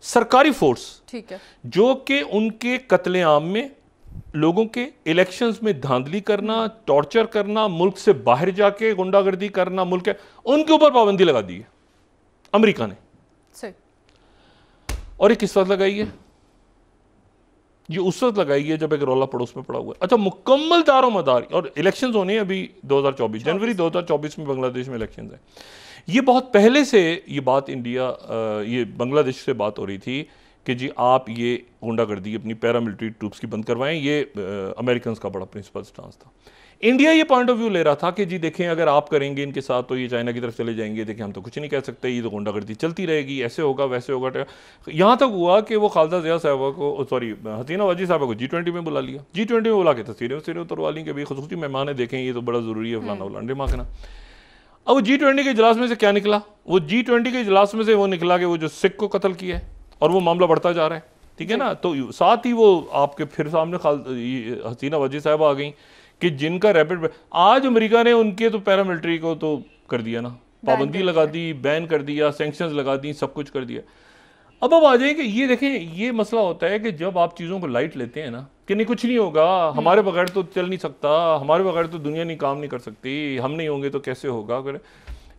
सरकारी फोर्स, ठीक है, जो कि उनके कत्लेआम में, लोगों के इलेक्शंस में धांधली करना, टॉर्चर करना, मुल्क से बाहर जाके गुंडागर्दी करना, मुल्क है, उनके ऊपर पाबंदी लगा दी है अमेरिका ने। सही। और ये किस वक्त लगाई है? ये उस वक्त लगाई है जब एक रौला पड़ोस में पड़ा हुआ है। अच्छा, मुकम्मल दारोमदार, और इलेक्शंस होने हैं अभी 2024 जनवरी 2024 में बांग्लादेश में इलेक्शंस है। ये बहुत पहले से ये बात इंडिया, ये बांग्लादेश से बात हो रही थी कि जी आप ये गुंडागर्दी अपनी पैरामिलिट्री ट्रूप्स की बंद करवाएं, ये अमेरिकन का बड़ा प्रिंसिपल स्टांस था। इंडिया ये पॉइंट ऑफ व्यू ले रहा था कि जी देखें अगर आप करेंगे इनके साथ तो ये चाइना की तरफ चले जाएंगे, देखें हम तो कुछ नहीं कह सकते, ये तो गुंडागर्दी चलती रहेगी, ऐसे होगा वैसे होगा। यहाँ तक हुआ कि वो खालदा ज़िया साहबा को, सॉरी हसीना वाजिद साहबा को G20 में बुला लिया, G20 में बुला के तस्वीरें उतरवा ली कि भाई खुसूसी मेहमान है, देखें ये तो बड़ा ज़रूरी है, फलाना फलाना दिमागना। अब वो G20 के इजलास में से क्या निकला? वो G20 के इजलास में से वो निकला कि वो जो सिख को कत्ल किया है, और वो मामला बढ़ता जा रहा है, ठीक है ना। तो साथ ही वो आपके फिर सामने हसीना वाजिद साहब आ गई कि जिनका रैपिड, आज अमेरिका ने उनके तो पैरामिलिट्री को तो कर दिया ना, पाबंदी लगा दी, बैन कर दिया, सैंक्शंस लगा दी, सब कुछ कर दिया। अब आ जाए कि ये देखें, ये मसला होता है कि जब आप चीज़ों को लाइट लेते हैं ना कि नहीं कुछ नहीं होगा, हमारे बगैर तो चल नहीं सकता, हमारे बगैर तो दुनिया नहीं काम नहीं कर सकती, हम नहीं होंगे तो कैसे होगा। अगर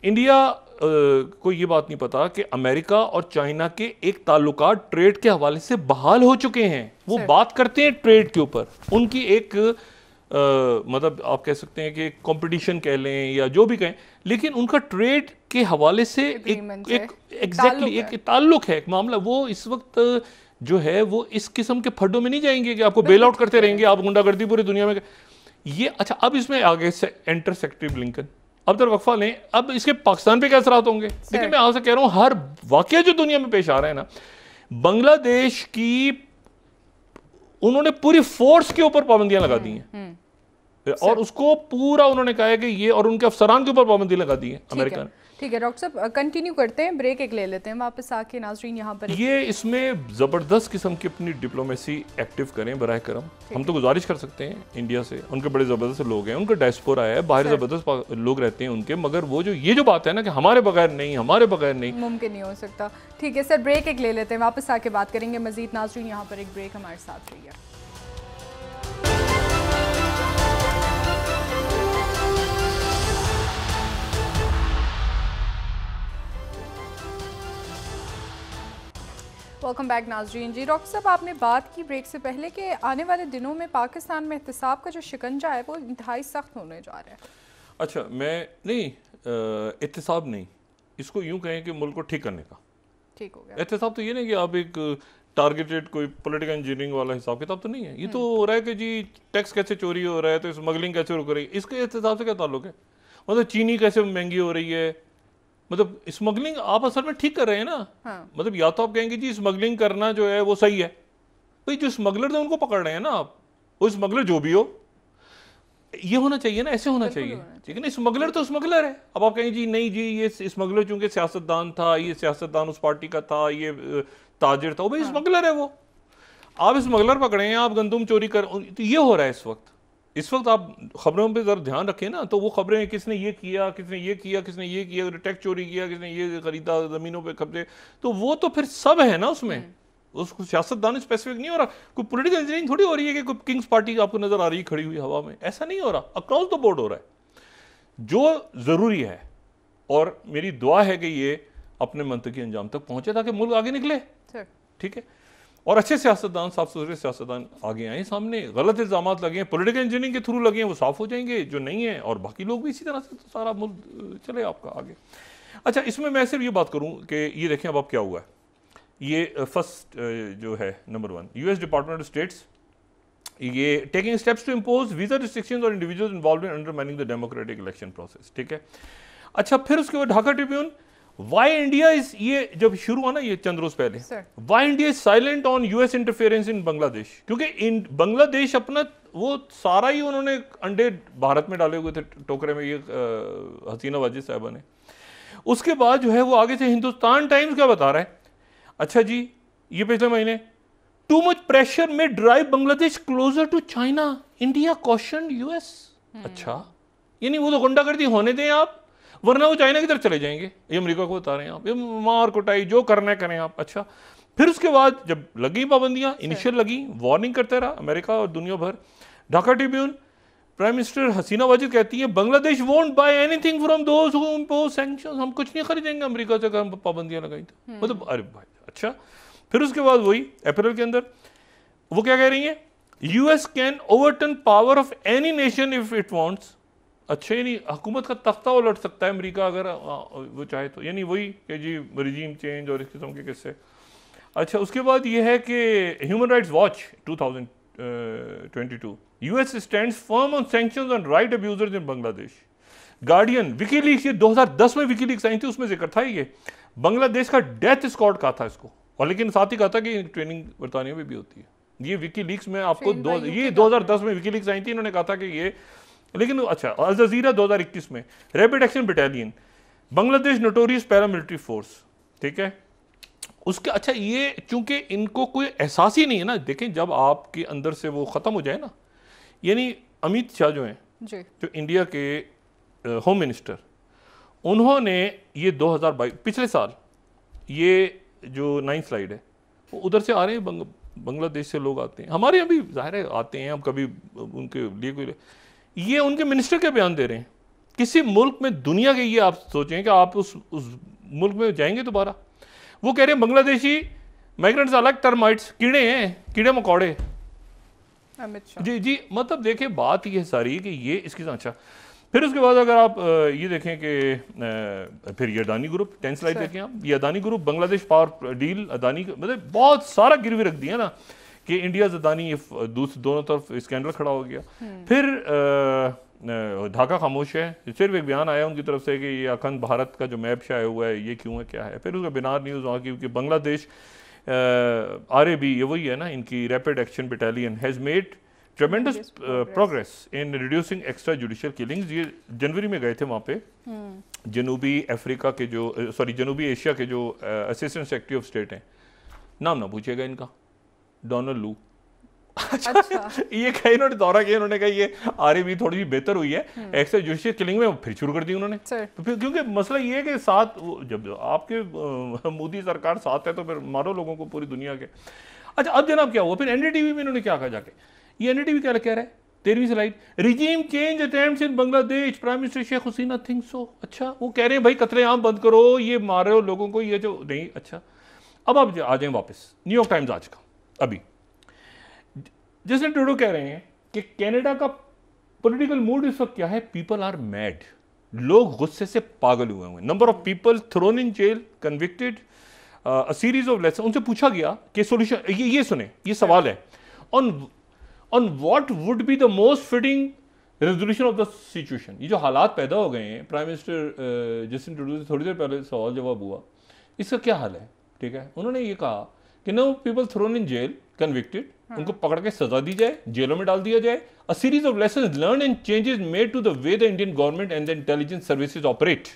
इंडिया को ये बात नहीं पता कि अमेरिका और चाइना के एक ताल्लुकात ट्रेड के हवाले से बहाल हो चुके हैं। वो बात करते हैं ट्रेड के ऊपर, उनकी एक मतलब आप कह सकते हैं कि कंपटीशन कह लें या जो भी कहें, लेकिन उनका ट्रेड के हवाले से एक एग्जैक्टली एक ताल्लुक है, एक मामला। वो इस वक्त जो है वो इस किस्म के फड्डों में नहीं जाएंगे कि आपको बेल आउट करते रहेंगे, आप गुंडागर्दी पूरी दुनिया में ये। अच्छा, अब इसमें आगे से एंटर सेक्रेटरी ब्लिंकन, अब तक वक्फा लें, अब इसके पाकिस्तान पे क्या असरात होंगे। लेकिन मैं आपसे कह रहा हूं हर वाकया जो दुनिया में पेश आ रहा है ना, बांग्लादेश की उन्होंने पूरी फोर्स के ऊपर पाबंदियां लगा दी हैं, और उसको पूरा उन्होंने कहा है कि ये, और उनके अफसरान के ऊपर पाबंदी लगा दी है अमेरिका ने। ठीक है डॉक्टर साहब, कंटिन्यू करते हैं, ब्रेक एक ले लेते हैं वापस आके। नाज़रीन यहाँ पर ये इसमें ज़बरदस्त किस्म की अपनी डिप्लोमेसी एक्टिव करें बराए करम। हम तो गुजारिश कर सकते हैं इंडिया से, उनके बड़े ज़बरदस्त लोग हैं, उनका डायस्पोरा है, बाहर ज़बरदस्त लोग रहते हैं उनके, मगर वो जो ये जो बात है ना कि हमारे बगैर नहीं, हमारे बगैर नहीं, मुमकिन नहीं हो सकता। ठीक है सर, ब्रेक एक ले लेते हैं, वापस आके बात करेंगे मजीद। नाज़रीन यहाँ पर एक ब्रेक, हमारे साथ रहिए। वेलकम बैक नाज़रीन। जी डॉक्टर साहब, आपने बात की ब्रेक से पहले कि आने वाले दिनों में पाकिस्तान में एहतिसाब का जो शिकंजा है वो इंतहाई सख्त होने जा रहा है। अच्छा, मैं नहीं, एहतिसाब नहीं, इसको यूं कहें कि मुल्क को ठीक करने का। ठीक हो गया। एहतिसाब तो ये नहीं कि आप एक टारगेटेड कोई पॉलिटिकल इंजीनियरिंग वाला हिसाब किताब तो नहीं है। ये तो हो रहा है कि जी टैक्स कैसे चोरी हो रहा है, तो स्मगलिंग कैसे रुक रही है, इसके एहतिसाब से क्या ताल्लुक है। मतलब चीनी कैसे महंगी हो रही है, मतलब स्मगलिंग आप असल में ठीक कर रहे हैं ना। हाँ। मतलब या तो आप कहेंगे जी स्मगलिंग करना जो है वो सही है, भाई जो स्मगलर है उनको पकड़ रहे हैं ना आप, वो स्मगलर जो भी हो, ये होना चाहिए ना, ऐसे होना चाहिए, ठीक है ना। स्मगलर तो स्मगलर है। अब आप कहेंगे जी नहीं जी ये स्मगलर चूंकि सियासतदान था, ये सियासतदान उस पार्टी का था, ये ताजिर था, वो भाई स्मगलर है वो। आप स्मगलर पकड़े हैं, आप गंदुम चोरी कर, तो ये हो रहा है इस वक्त। इस वक्त आप खबरों पे जरा ध्यान रखें ना, तो वो खबरें किसने ये किया, किसने ये किया, किसने ये किया, टैक्स चोरी किया, किसने ये खरीदा, ज़मीनों पे कब्जे, तो वो तो फिर सब है ना उसमें। उसको सियासतदान स्पेसिफिक नहीं हो रहा, कोई पॉलिटिकल इंजीनियरिंग थोड़ी हो रही है कि कोई किंग्स पार्टी आपको नजर आ रही है खड़ी हुई हवा में, ऐसा नहीं हो रहा, अक्रॉस द बोर्ड हो रहा है। जो ज़रूरी है, और मेरी दुआ है कि ये अपने मंतकी अंजाम तक पहुंचे ताकि मुल्क आगे निकले, ठीक है, और अच्छे सियासतदान, साफ सुथरे सियासतदान आगे आए सामने। गलत इल्जाम लगे हैं, पॉलिटिकल इंजीनियरिंग के थ्रू लगे हैं, वो साफ हो जाएंगे, जो नहीं है, और बाकी लोग भी इसी तरह से, तो सारा मुल्क चले आपका आगे। अच्छा, इसमें मैं सिर्फ ये बात करूं कि ये देखें अब क्या हुआ है। ये फर्स्ट जो है number 1, US department of states ये taking steps to impose visa restrictions on individuals involved in undermining the democratic election process, ठीक है। अच्छा, फिर उसके बाद Dhaka Tribune, why India is, ये जब शुरू हुआ ना ये चंद रोज पहले, why India is silent on US interference in Bangladesh, क्योंकि बांग्लादेश अपना वो सारा ही उन्होंने अंडे भारत में डाले हुए थे टोकरे में, ये हसीना वाजिद साहबा ने। उसके बाद जो है वो आगे से हिंदुस्तान टाइम्स क्या बता रहा है, अच्छा जी ये पिछले महीने, टू मच प्रेशर में drive Bangladesh closer to China, India cautioned US. अच्छा, यानी वो तो गुंडागर्दी होने दें आप, वरना वो चाइना की तरफ चले जाएंगे, ये अमेरिका को बता रहे हैं आप, ये मार कुटाई जो करना है करें आप। अच्छा, फिर उसके बाद जब लगी पाबंदियां, इनिशियल लगी, वार्निंग करते रहा अमेरिका और दुनिया भर। ढाका ट्रिब्यून, प्राइम मिनिस्टर हसीना वाजिद कहती है Bangladesh won't buy anything from those who impose sanctions, हम कुछ नहीं खरीदेंगे अमेरिका से अगर हम पाबंदियां लगाई तो, मतलब अरे भाई। अच्छा, फिर उसके बाद वही अप्रैल के अंदर वो क्या कह रही है, US can overturn power of any nation if it wants. अच्छा, यानी हुकूमत का तख्ता उलट सकता है अमेरिका अगर वो चाहे तो, यानी वही कि जी रिजीम चेंज और इस किस्म के किस्से। अच्छा, उसके बाद ये है कि human rights watch 2022, US stands firm on sanctions on right abusers in Bangladesh. Guardian, WikiLeaks, ये 2010 में विकीलीक्स आई थी, उसमें जिक्र था ये बांग्लादेश का डेथ स्क्वाड कहा था इसको, और लेकिन साथ ही कहा था कि ट्रेनिंग बरतानिया में भी होती है। ये विकीलीक्स में आपको ये 2010 में विकीलीक्स आई थी, इन्होंने कहा था कि ये, लेकिन अच्छा, अल जजीरा 2021 में rapid action battalion, Bangladesh notorious paramilitary force, ठीक है उसके। अच्छा, ये चूंकि इनको कोई एहसास ही नहीं है ना, देखें जब आपके अंदर से वो खत्म हो जाए ना, यानी अमित शाह जो हैं जो इंडिया के होम मिनिस्टर, उन्होंने ये 2022 पिछले साल, ये जो 9 स्लाइड है वो उधर से आ रहे हैं, बांग्लादेश से लोग आते हैं हमारे यहाँ भी, जाहिर है आते हैं, हम कभी उनके लिए कोई, ये उनके मिनिस्टर के बयान दे रहे हैं। किसी मुल्क में दुनिया के, ये आप सोचें कि आप उस मुल्क में जाएंगे दोबारा, वो कह रहे हैं बांग्लादेशी माइग्रेंट्स अलग टर्माइट्स, कीड़े हैं, कीड़े मकोड़े। जी जी, मतलब देखें बात ये सारी कि ये इसकी। अच्छा, फिर उसके बाद अगर आप ये देखें कि फिर ये अदानी ग्रुप 10 स्लाइड देखें आप, ये Adani group Bangladesh power deal, Adani मतलब बहुत सारा गिरवी रख दिया ना कि इंडिया अदानी, दोनों तरफ स्कैंडल खड़ा हो गया। फिर ढाका खामोश है, सिर्फ एक बयान आया उनकी तरफ से कि ये अखंड भारत का जो मैप शाया हुआ है ये क्यों है, क्या है। फिर उसका बिनार न्यूज़ वहाँ की कि बांग्लादेश RAB, ये वही है ना इनकी, rapid action battalion has made ट्रेमेंडस progress in reducing extra judicial killings. ये जनवरी में गए थे वहाँ पे, जनूबी अफ्रीका के जो जनूबी एशिया के जो असिस्टेंट सेक्रेटरी ऑफ स्टेट हैं, नाम ना पूछिएगा इनका, डोनाल्ड लू। अच्छा, ये कहीं इन्होंने दौरा किया, उन्होंने कहा ये RAB थोड़ी सी बेहतर हुई है, एक्स्ट्रा जुडिशियल किलिंग में फिर शुरू कर दी उन्होंने। तो फिर क्योंकि मसला ये है कि साथ जब आपके मोदी सरकार साथ है तो फिर मारो लोगों को पूरी दुनिया के। अच्छा, अब जनाब क्या हुआ फिर, NDTV में इन्होंने क्या कहा जाके, ये NDTV क्या कह रहा है, 13वीं स्लाइड, रिजीम चेंज अटेम्प्ट्स इन Bangladesh, prime minister Sheikh Hasina think so. अच्छा, वो कह रहे हैं भाई कत्लेआम बंद करो, ये मार रहे हो लोगों को, ये जो नहीं। अच्छा, अब आप आ जाएं वापस न्यूयॉर्क टाइम्स आज का, अभी जस्टिन ट्रूडो कह रहे हैं कि कनाडा का पॉलिटिकल मूड इस वक्त क्या है, पीपल आर मैड, लोग गुस्से से पागल हुए हैं, number of people thrown in jail, convicted, a series of lesson. उनसे पूछा गया कि सॉल्यूशन, ये सुने, ये सवाल है, on what would be the most fitting resolution of the situation. ये जो हालात पैदा हो गए हैं, प्राइम मिनिस्टर जस्टिन ट्रूडो से थोड़ी देर पहले सवाल जवाब हुआ, इसका क्या हाल है, ठीक है। उन्होंने ये कहा कि no people thrown in jail, convicted, उनको पकड़ के सजा दी जाए, जेलों में डाल दिया जाए, a series of lessons learn and changes made to the way the Indian government and the intelligence services operate.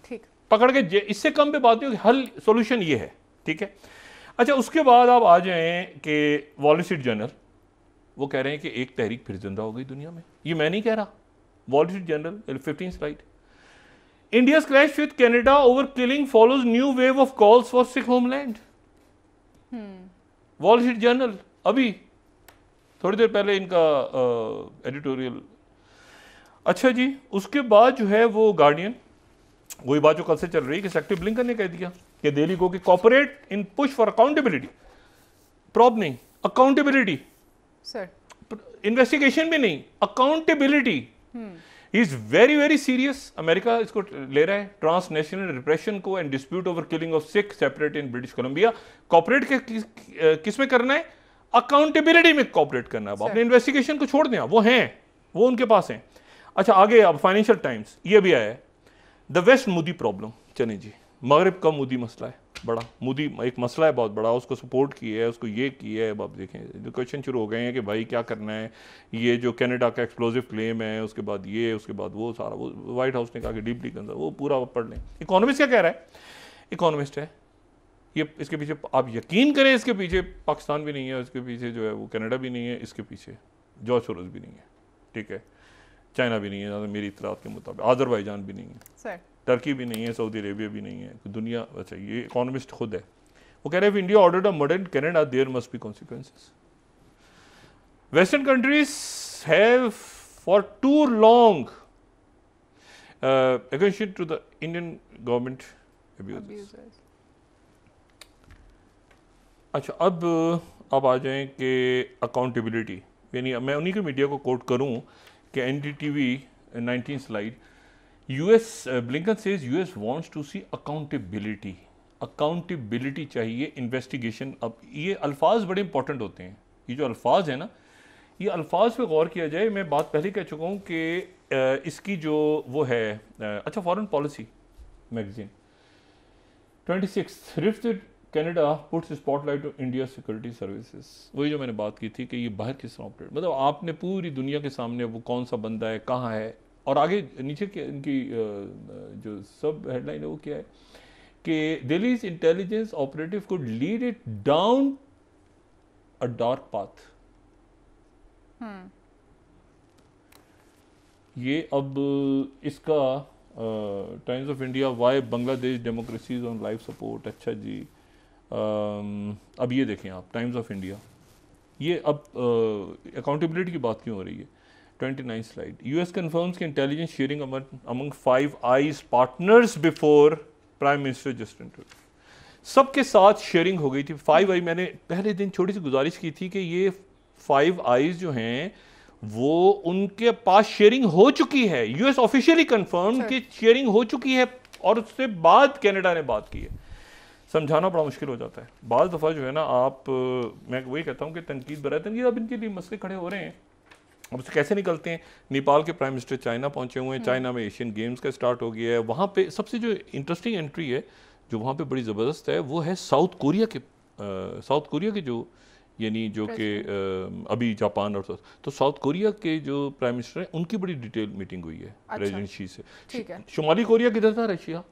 ठीक, पकड़ के, इससे कम पे बात नहीं, हल सॉल्यूशन ये है, ठीक है। अच्छा, उसके बाद आप आ जाएं कि वॉल स्ट्रीट जर्नल, वो कह रहे हैं कि एक तहरीक फिर जिंदा हो गई दुनिया में। ये मैं नहीं कह रहा, wall street journal 15 slide. India's clash with Canada over killing follows new wave of calls for Sikh homeland. Wall street journal अभी थोड़ी देर पहले इनका एडिटोरियल। अच्छा जी, उसके बाद जो है वो गार्डियन, वही बात जो कल से चल रही है कि सेक्रेटरी ब्लिंकन ने कह दिया कि दिल्ली को कि cooperate in push for accountability. Probe नहीं, अकाउंटेबिलिटी सर, इन्वेस्टिगेशन भी नहीं, accountability is very very serious. America इसको ले रहा है ट्रांसनेशनल रिप्रेशन को and dispute over killing of Sikh separate in British Columbia. Cooperate के किस में करना है? अकाउंटेबिलिटी में कॉपरेट करना है। आपने इन्वेस्टिगेशन को छोड़ दिया, वो हैं, वो उनके पास हैं। अच्छा आगे अब फाइनेंशियल टाइम्स ये भी आया है, द वेस्ट मोदी प्रॉब्लम। चलिए जी, मगरब का मोदी मसला है बड़ा, मोदी एक मसला है बहुत बड़ा, उसको सपोर्ट किया है, उसको ये किया है। अब आप देखें क्वेश्चन शुरू हो गए हैं कि भाई क्या करना है, ये जो कनाडा का एक्सप्लोजिव क्लेम है, उसके बाद ये, उसके बाद वो सारा, वो व्हाइट हाउस ने कहा कि डीपली कंसर्न, वो पूरा पढ़ लें। इकोनॉमिस्ट क्या कह रहा है? इकोनॉमिस्ट है ये, इसके पीछे आप यकीन करें, इसके पीछे पाकिस्तान भी नहीं है, इसके पीछे जो है वो कनाडा भी नहीं है, इसके पीछे जॉर्ज सोरोस भी नहीं है, ठीक है, चाइना भी नहीं है मेरी इतलात के मुताबिक, आज़रबाईजान भी नहीं है, टर्की भी नहीं है, सऊदी अरेबिया भी नहीं है, दुनिया। अच्छा ये इकोनॉमिस्ट खुद है, वो कह रहे हैं India ordered a modern Canada there must be consequences. Western countries have for too long against to the Indian government abuses. अच्छा अब आ जाएं कि अकाउंटेबिलिटी, यानी मैं उन्हीं के मीडिया को कोट करूं कि NDTV 19 slide, US Blinken says US wants to see accountability. Accountability चाहिए, इन्वेस्टिगेशन। अब ये अल्फाज बड़े इंपॉर्टेंट होते हैं, ये जो अल्फाज है ना, ये अल्फाज पे गौर किया जाए। मैं बात पहले कह चुका हूँ कि इसकी जो वो है, अच्छा foreign policy magazine 26 rift Canada puts spotlight on India security services. वही जो मैंने बात की थी कि ये बाहर किस तरह ऑपरेट, मतलब आपने पूरी दुनिया के सामने वो कौन सा बंदा है, कहाँ है, और आगे नीचे के इनकी जो सब हेडलाइन है वो क्या है कि Delhi's intelligence operative could lead it down a dark path. ये अब इसका Times of India, why Bangladesh democracies on life support. अच्छा जी, अब ये देखें आप, टाइम्स ऑफ इंडिया, ये अब अकाउंटेबिलिटी की बात क्यों हो रही है? 29 स्लाइड, US कंफर्म्स कि intelligence sharing among 5 eyes partners before prime minister Justin Trudeau. सबके साथ शेयरिंग हो गई थी। 5 आई मैंने पहले दिन छोटी सी गुजारिश की थी कि ये 5 आईज जो हैं वो उनके पास शेयरिंग हो चुकी है, US ऑफिशियली कंफर्म कि शेयरिंग हो चुकी है, और उससे बाद कनाडा ने बात की है। समझाना बड़ा मुश्किल हो जाता है बाज़ दफ़ा जो है ना, आप मैं वही कहता हूँ कि तनकीद बराए तनकीद, अब इनके लिए मसले खड़े हो रहे हैं, अब उससे कैसे निकलते हैं। नेपाल के प्राइम मिनिस्टर चाइना पहुँचे हुए हैं, चाइना में एशियन गेम्स का स्टार्ट हो गया है। वहाँ पे सबसे जो इंटरेस्टिंग एंट्री है जो वहाँ पे बड़ी ज़बरदस्त है, वो है साउथ कोरिया के जो, यानी जो कि अभी जापान और तो साउथ कोरिया के जो प्राइम मिनिस्टर हैं उनकी बड़ी डिटेल मीटिंग हुई है प्रेसिडेंट शी से। शुमाली कोरिया किधर था? रशिया।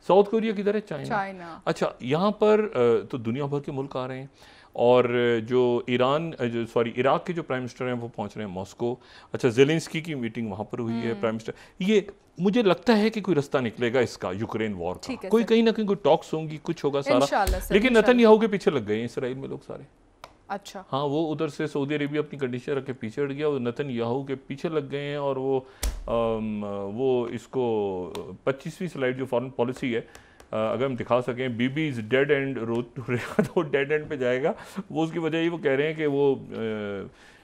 साउथ कोरिया किधर है? चाइना। अच्छा, यहाँ पर तो दुनिया भर के मुल्क आ रहे हैं, और जो इराक के जो प्राइम मिनिस्टर हैं वो पहुँच रहे हैं मॉस्को। अच्छा, ज़ेलेंस्की की मीटिंग वहाँ पर हुई है प्राइम मिनिस्टर। ये मुझे लगता है कि कोई रास्ता निकलेगा इसका, यूक्रेन वॉर का, कोई कहीं ना कहीं कोई टॉक्स होंगी, कुछ होगा सारा, लेकिन नेतन्याहू के पीछे लग गए हैं इसराइल में लोग सारे। अच्छा, हाँ, वो उधर से सऊदी अरेबिया अपनी कंडीशन रख के पीछे हट गया, वो नेतन्याहू के पीछे लग गए हैं। और वो इसको 25वीं स्लाइड जो फॉरेन पॉलिसी है, अगर हम दिखा सकें, BB is dead end road to Rekha, तो डेड एंड पे जाएगा वो। उसकी वजह ये वो कह रहे हैं कि वो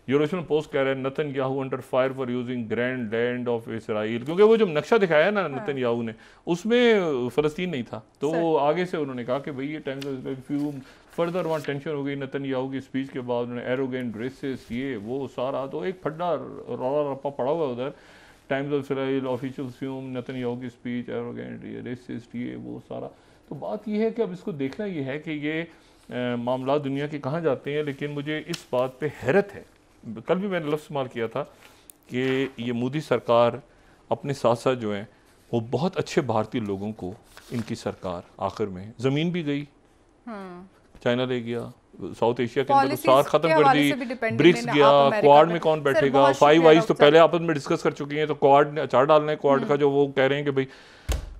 यूरोपियन पोस्ट कह रहे हैं Netanyahu under fire for using grand land of Israel, क्योंकि वो जो नक्शा दिखाया ना नेतन्याहू ने, उसमें फ़लस्तीन नहीं था। तो वो आगे से उन्होंने कहा कि भाई ये टाइम्स ऑफ फ्यू फर्दर वहाँ टेंशन हो गई नेतन्याहू की स्पीच के बाद। उन्होंने एरोगेंट, रेसिस्ट, ये वो सारा, तो एक फड्डा रौला रप्पा पड़ा हुआ उधर। Times of Israel official fume Netanyahu की स्पीच, एरोगेंट, ये रेसिस्ट, ये वो सारा। तो बात ये है कि अब इसको देखना ये है कि ये मामला दुनिया के कहाँ जाते हैं। लेकिन मुझे इस बात पे हैरत है, कल भी मैंने लफ्ज़ इस्तेमाल किया था कि ये मोदी सरकार अपने साथ साथ जो है वो बहुत अच्छे भारतीय लोगों को, इनकी सरकार आखिर में ज़मीन भी गई, चाइना ले गया, साउथ एशिया के अंदर सार खत्म कर हवाले से भी दी, dependent ब्रिक्स है गया, आप अमेरिका क्वाड पे। में कौन सर, बैठेगा, बहुत 5 शुक्रिया आइज तो डॉक्टर पहले आपस में डिस्कस कर चुकी हैं, तो क्वाड ने अचार डालना है क्वाड का, जो वो कह रहे हैं कि भाई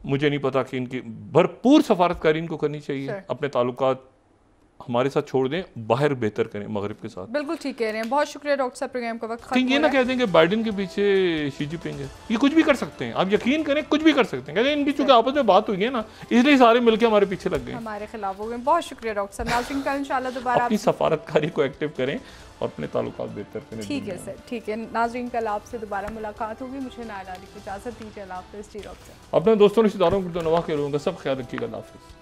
मुझे नहीं पता कि इनकी भरपूर सफारतकारी इनको करनी चाहिए, सर। अपने ताल्लुकात हमारे साथ छोड़ दें, बाहर बेहतर करें मगरिब के साथ। बिल्कुल ठीक कह रहे हैं, बहुत शुक्रिया डॉक्टर साहब, प्रोग्राम का वक्त कहीं खत्म ये हो ना रहा है। कह देंगे बाइडेन के पीछे शी जिनपिंग है, ये कुछ भी कर सकते हैं, आप यकीन करें कुछ भी कर सकते हैं, कहते हैं इनकी चूंकि आपस में बात हुई है ना, इसलिए सारे मिलकर हमारे पीछे लग गए। हमारे खिलाफ हो गए। बहुत शुक्रिया डॉक्टर साहब। नाज़रीन कल इंशाल्लाह दोबारा अपनी सफारतकारी को एक्टिव करें और अपने ताल्लुकात बेहतर करें। ठीक है सर, ठीक है नाज़रीन, कल आपसे दोबारा मुलाकात होगी। मुझे नायला अली को इजाज़त दीजिए। अल्लाह हाफ़िज़ जी डॉक्टर। अपने दोस्तों रिश्तेदारों को नवा के लोगों का सब ख्याल रखिएगा। अल्लाह हाफ़िज़।